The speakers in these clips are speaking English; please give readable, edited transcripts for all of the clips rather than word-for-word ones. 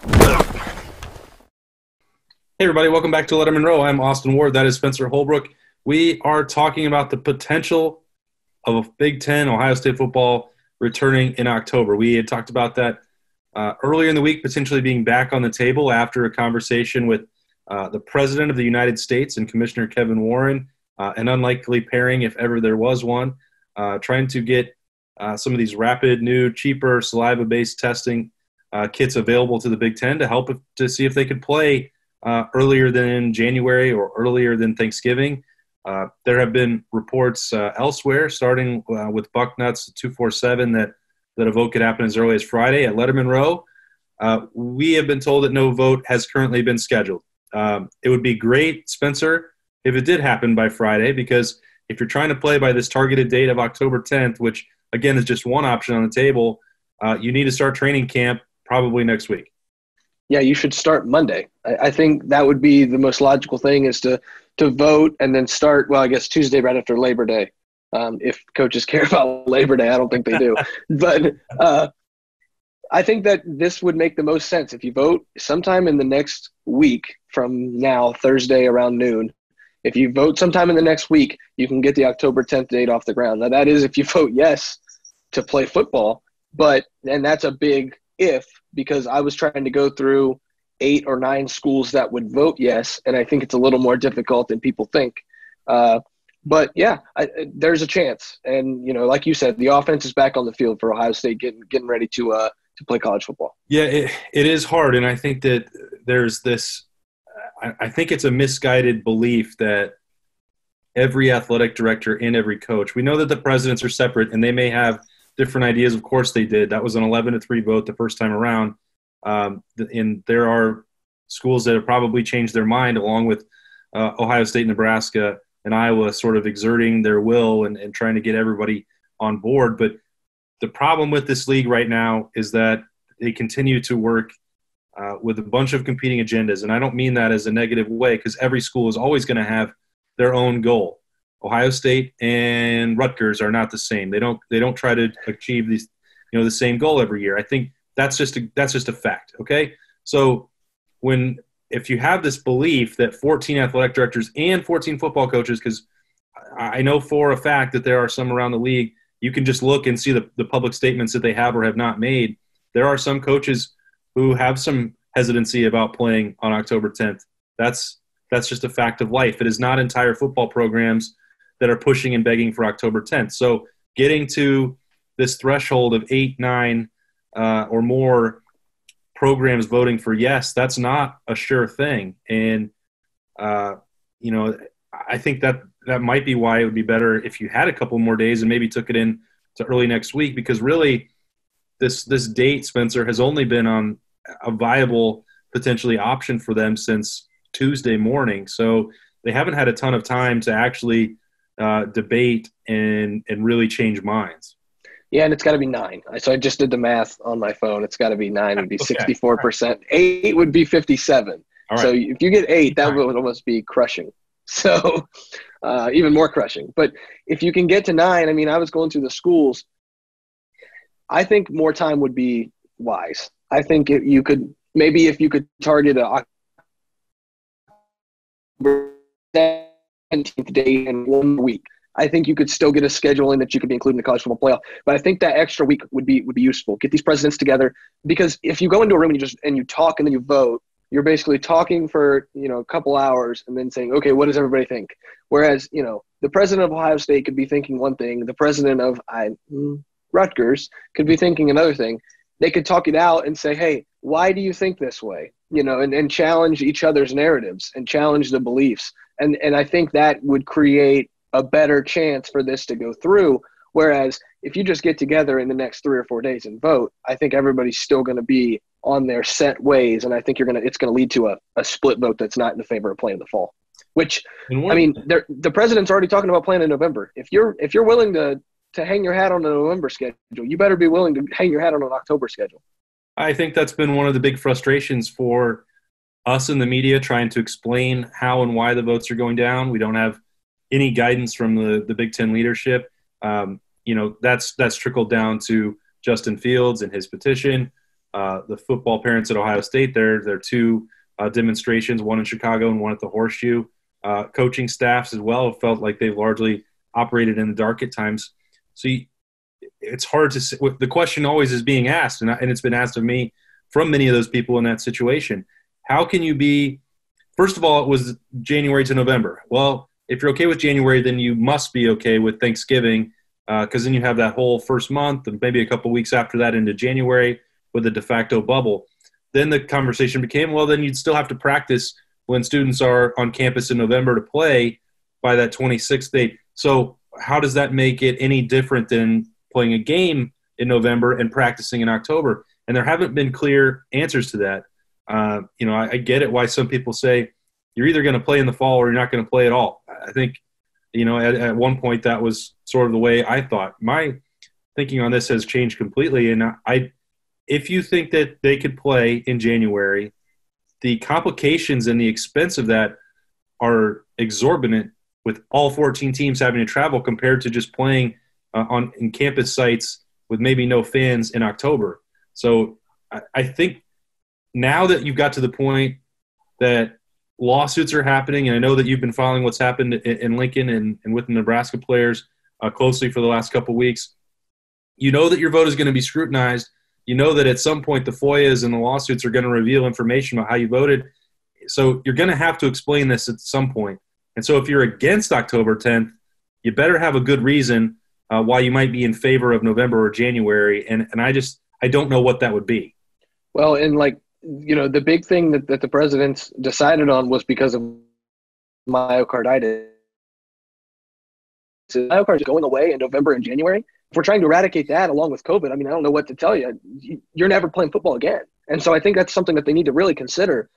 Hey, everybody. Welcome back to Lettermen Row. I'm Austin Ward. That is Spencer Holbrook. We are talking about the potential of Big Ten Ohio State football returning in October. We had talked about that earlier in the week, potentially being back on the table after a conversation with the President of the United States and Commissioner Kevin Warren, an unlikely pairing if ever there was one, trying to get some of these rapid, new, cheaper, saliva-based testing kits available to the Big Ten to help to see if they could play earlier than January or earlier than Thanksgiving. There have been reports elsewhere, starting with Bucknuts 247, that a vote could happen as early as Friday at Lettermen Row. We have been told that no vote has currently been scheduled. It would be great, Spencer, if it did happen by Friday, because if you're trying to play by this targeted date of October 10th, which, again, is just one option on the table, you need to start training camp probably next week. Yeah, you should start Monday. I think that would be the most logical thing, is to vote and then start, well, I guess Tuesday right after Labor Day. If coaches care about Labor Day, I don't think they do. But I think that this would make the most sense. If you vote sometime in the next week from now, Thursday around noon, if you vote sometime in the next week, you can get the October 10th date off the ground. Now, that is if you vote yes to play football, and that's a big if, because I was trying to go through 8 or 9 schools that would vote yes, and I think it's a little more difficult than people think. But yeah, there's a chance, and like you said, the offense is back on the field for Ohio State, getting ready to play college football. Yeah, it is hard, and I think that there's this. I think it's a misguided belief that every athletic director and every coach. We know that the presidents are separate, and they may have different ideas. Of course they did. That was an 11-3 vote the first time around. And there are schools that have probably changed their mind, along with Ohio State, Nebraska, and Iowa sort of exerting their will and trying to get everybody on board. But the problem with this league right now is that they continue to work with a bunch of competing agendas. And I don't mean that as a negative way, because every school is always going to have their own goal. Ohio State and Rutgers are not the same. They don't try to achieve these, the same goal every year. I think that's just a fact. Okay. So if you have this belief that 14 athletic directors and 14 football coaches, because I know for a fact that there are some around the league, you can just look and see the public statements that they have or have not made. There are some coaches who have some hesitancy about playing on October 10th. That's just a fact of life. It is not entire football programs that are pushing and begging for October 10th. So getting to this threshold of 8, 9 or more programs voting for yes, that's not a sure thing. And, I think that might be why it would be better if you had a couple more days and maybe took it in to early next week, because really this date, Spencer, has only been on a viable potentially option for them since Tuesday morning. So they haven't had a ton of time to actually debate and really change minds. Yeah, and it's got to be 9. So I just did the math on my phone. It's got to be 9 would be 64%. 8 would be 57. Right. So if you get 8, that would almost be crushing. So even more crushing. But if you can get to 9, I mean, I was going through the schools. I think more time would be wise. I think if you could target a 17th day in 1 week, I think you could still get a scheduling that you could be including in the college football playoff. But I think that extra week would be useful. Get these presidents together, because if you go into a room and you talk and then you vote, you're basically talking for a couple hours and then saying, okay, what does everybody think? Whereas the president of Ohio State could be thinking one thing, the president of Rutgers could be thinking another thing. They could talk it out and say, hey, why do you think this way? And challenge each other's narratives and challenge the beliefs. And I think that would create a better chance for this to go through. Whereas if you just get together in the next 3 or 4 days and vote, I think everybody's still going to be on their set ways. And I think it's going to lead to a split vote that's not in the favor of playing in the fall, which, the president's already talking about playing in November. If you're willing to hang your hat on the November schedule, you better be willing to hang your hat on an October schedule. I think that's been one of the big frustrations for us in the media, trying to explain how and why the votes are going down. We don't have any guidance from the Big Ten leadership. That's trickled down to Justin Fields and his petition. the football parents at Ohio State. There are two demonstrations, one in Chicago and one at the Horseshoe. Coaching staffs as well felt like they've largely operated in the dark at times. So it's hard to say. The question always is being asked, and it's been asked of me from many of those people in that situation. How can you be – first of all, it was January to November. Well, if you're okay with January, then you must be okay with Thanksgiving, because then you have that whole first month and maybe a couple weeks after that into January with a de facto bubble. Then the conversation became, well, then you'd still have to practice when students are on campus in November to play by that 26th date. So how does that make it any different than playing a game in November and practicing in October? And there haven't been clear answers to that. I get it why some people say you're either going to play in the fall or you're not going to play at all. I think, at one point that was sort of the way I thought. My thinking on this has changed completely. And if you think that they could play in January, the complications and the expense of that are exorbitant, with all 14 teams having to travel compared to just playing in campus sites with maybe no fans in October. So I think now that you've got to the point that lawsuits are happening, and I know that you've been following what's happened in Lincoln and with the Nebraska players closely for the last couple of weeks, you know that your vote is going to be scrutinized. You know that at some point the FOIAs and the lawsuits are going to reveal information about how you voted. So you're going to have to explain this at some point. And so if you're against October 10th, you better have a good reason why you might be in favor of November or January. And I don't know what that would be. Well, and the big thing that the presidents decided on was because of myocarditis. So myocarditis going away in November and January. If we're trying to eradicate that along with COVID, I don't know what to tell you. You're never playing football again. And so I think that's something that they need to really consider.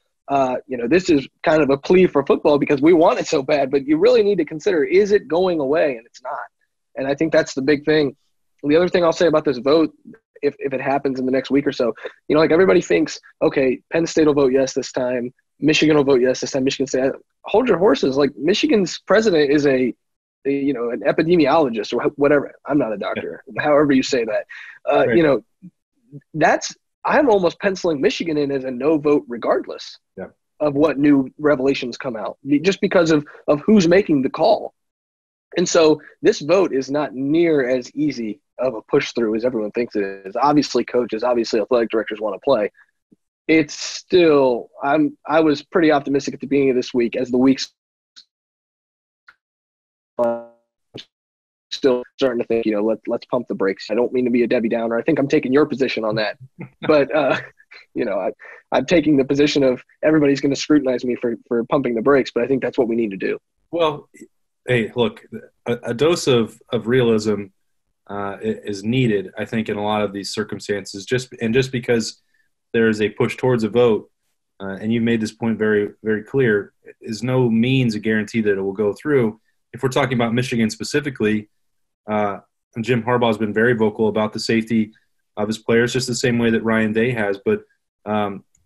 This is kind of a plea for football because we want it so bad, but you really need to consider, is it going away? And it's not. And I think that's the big thing. The other thing I'll say about this vote, if it happens in the next week or so, everybody thinks, okay, Penn State will vote yes this time. Michigan will vote yes this time. Michigan State, hold your horses. Michigan's president is an epidemiologist or whatever. I'm not a doctor, however you say that. Right. I'm almost penciling Michigan in as a no vote regardless of what new revelations come out, just because of who's making the call. And so this vote is not near as easy of a push through as everyone thinks it is. Obviously coaches, obviously athletic directors want to play. It's still, I was pretty optimistic at the beginning of this week as the weeks still starting to think, let's pump the brakes. I don't mean to be a Debbie Downer. I think I'm taking your position on that. But, I'm taking the position of everybody's going to scrutinize me for pumping the brakes, but I think that's what we need to do. Well, hey, look, a dose of realism is needed, I think, in a lot of these circumstances. Just because there is a push towards a vote, and you've made this point very, very clear, is no means a guarantee that it will go through. If we're talking about Michigan specifically, Jim Harbaugh has been very vocal about the safety of his players, just the same way that Ryan Day has. But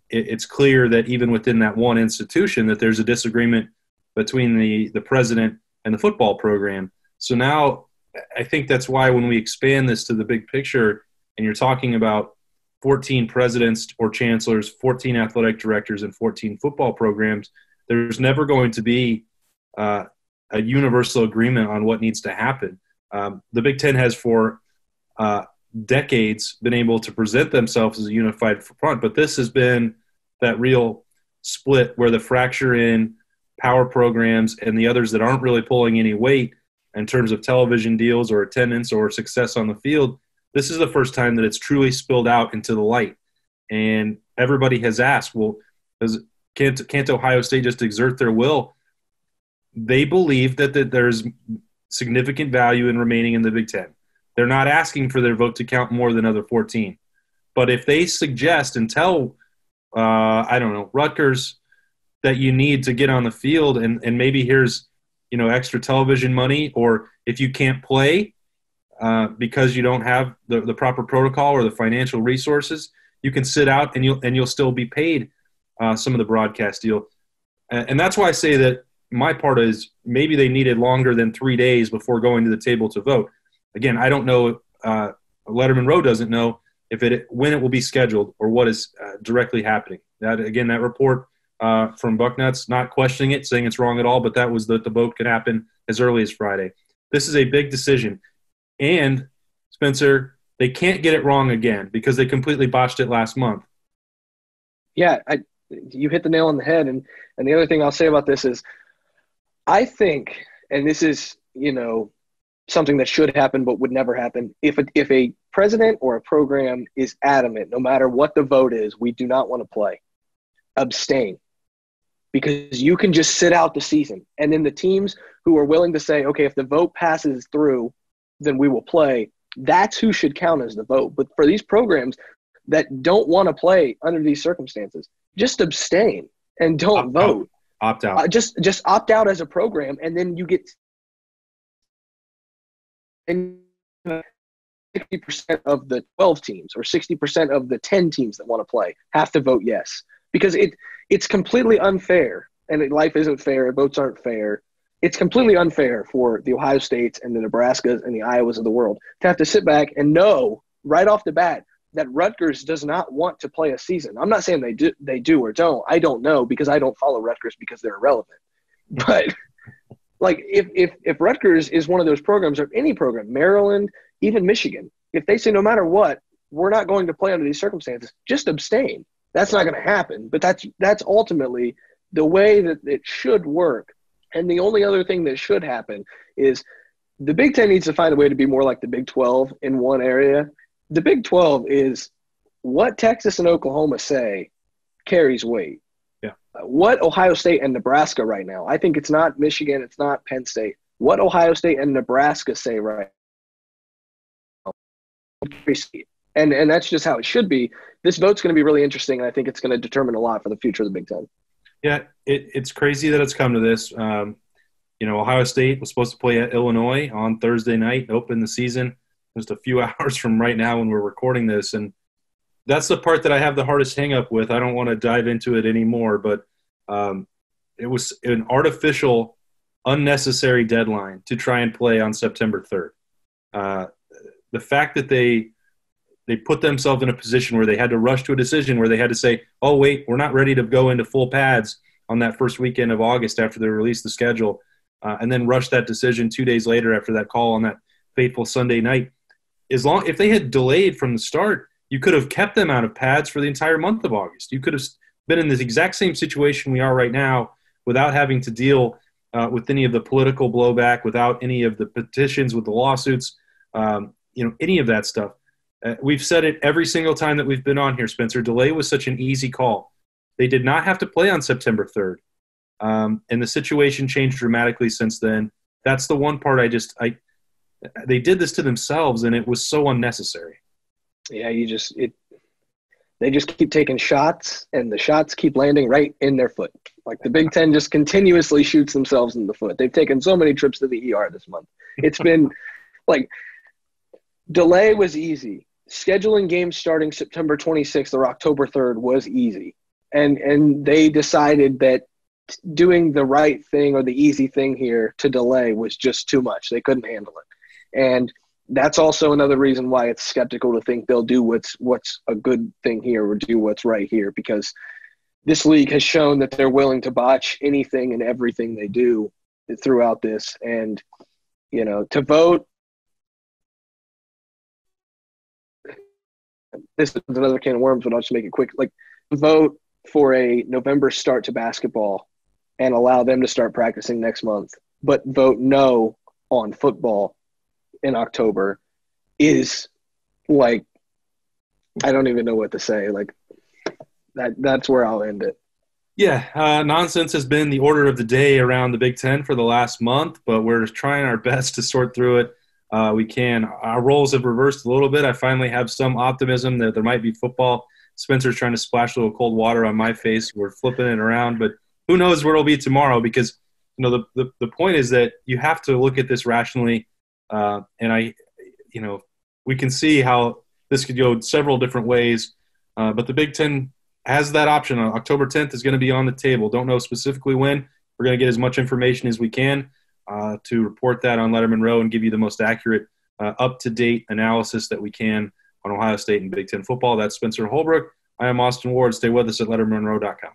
it's clear that even within that one institution that there's a disagreement between the president and the football program. So now I think that's why when we expand this to the big picture and you're talking about 14 presidents or chancellors, 14 athletic directors, and 14 football programs, there's never going to be a universal agreement on what needs to happen. The Big Ten has for decades been able to present themselves as a unified front, but this has been that real split where the fracture in power programs and the others that aren't really pulling any weight in terms of television deals or attendance or success on the field, this is the first time that it's truly spilled out into the light. And everybody has asked, well, can't Ohio State just exert their will? They believe that there's significant value in remaining in the Big Ten. They're not asking for their vote to count more than other 14. But if they suggest and tell, Rutgers that you need to get on the field and maybe here's, extra television money, or if you can't play because you don't have the proper protocol or the financial resources, you can sit out and you'll still be paid some of the broadcast deal. And that's why I say that my part is maybe they needed longer than 3 days before going to the table to vote. Again, I don't know. Lettermen Row doesn't know. when it will be scheduled or what is directly happening. That report from Bucknuts, not questioning it, saying it's wrong at all, but that was that the vote could happen as early as Friday. This is a big decision. And, Spencer, they can't get it wrong again because they completely botched it last month. Yeah, you hit the nail on the head. And the other thing I'll say about this is I think, and this is, something that should happen but would never happen, if a president or a program is adamant, no matter what the vote is, we do not want to play, abstain. Because you can just sit out the season. And then the teams who are willing to say, okay, if the vote passes through, then we will play, that's who should count as the vote. But for these programs that don't want to play under these circumstances, just abstain and don't vote. Opt out. Just opt out as a program, and then you get 60% of the 12 teams or 60% of the 10 teams that want to play have to vote yes. Because it's completely unfair, and life isn't fair, votes aren't fair. It's completely unfair for the Ohio States and the Nebraskas and the Iowas of the world to have to sit back and know right off the bat that Rutgers does not want to play a season. I'm not saying they do or don't. I don't know because I don't follow Rutgers because they're irrelevant. But like if Rutgers is one of those programs, or any program, Maryland, even Michigan, if they say no matter what, we're not going to play under these circumstances, just abstain. That's not going to happen. But that's ultimately the way that it should work. And the only other thing that should happen is the Big Ten needs to find a way to be more like the Big 12 in one area. The Big 12 is what Texas and Oklahoma say carries weight. Yeah. What Ohio State and Nebraska right now, I think it's not Michigan, it's not Penn State. What Ohio State and Nebraska say right now, and that's just how it should be. This vote's going to be really interesting, and I think it's going to determine a lot for the future of the Big Ten. Yeah, it's crazy that it's come to this. Ohio State was supposed to play at Illinois on Thursday night to open the season. Just a few hours from right now when we're recording this. And that's the part that I have the hardest hang up with. I don't want to dive into it anymore, but it was an artificial, unnecessary deadline to try and play on September 3rd. The fact that they put themselves in a position where they had to rush to a decision where they had to say, oh, wait, we're not ready to go into full pads on that first weekend of August after they released the schedule, and then rush that decision 2 days later after that call on that fateful Sunday night. If they had delayed from the start, you could have kept them out of pads for the entire month of August. You could have been in this exact same situation we are right now without having to deal with any of the political blowback, without any of the petitions with the lawsuits, any of that stuff. We've said it every single time that we've been on here, Spencer. Delay was such an easy call. They did not have to play on September 3rd. And the situation changed dramatically since then. That's the one part they did this to themselves, and it was so unnecessary. Yeah, they just keep taking shots, and the shots keep landing right in their foot. Like the Big Ten just continuously shoots themselves in the foot. They've taken so many trips to the ER this month. It's been like delay was easy. Scheduling games starting September 26th or October 3rd was easy. And they decided that doing the right thing or the easy thing here to delay was just too much. They couldn't handle it. And that's also another reason why it's skeptical to think they'll do what's a good thing here or do what's right here, because this league has shown that they're willing to botch anything and everything they do throughout this. And, to vote, this is another can of worms, but I'll just make it quick. Like, vote for a November start to basketball and allow them to start practicing next month, but vote no on football in October is like, I don't even know what to say. Like that's where I'll end it. Yeah. Nonsense has been the order of the day around the Big Ten for the last month, but we're trying our best to sort through it. We can. Our roles have reversed a little bit. I finally have some optimism that there might be football. Spencer's trying to splash a little cold water on my face. We're flipping it around, but who knows where it'll be tomorrow, because the point is that you have to look at this rationally. And we can see how this could go several different ways. But the Big Ten has that option. October 10th is going to be on the table. Don't know specifically when. We're going to get as much information as we can to report that on Lettermen Row and give you the most accurate, up-to-date analysis that we can on Ohio State and Big Ten football. That's Spencer Holbrook. I am Austin Ward. Stay with us at LettermenRow.com.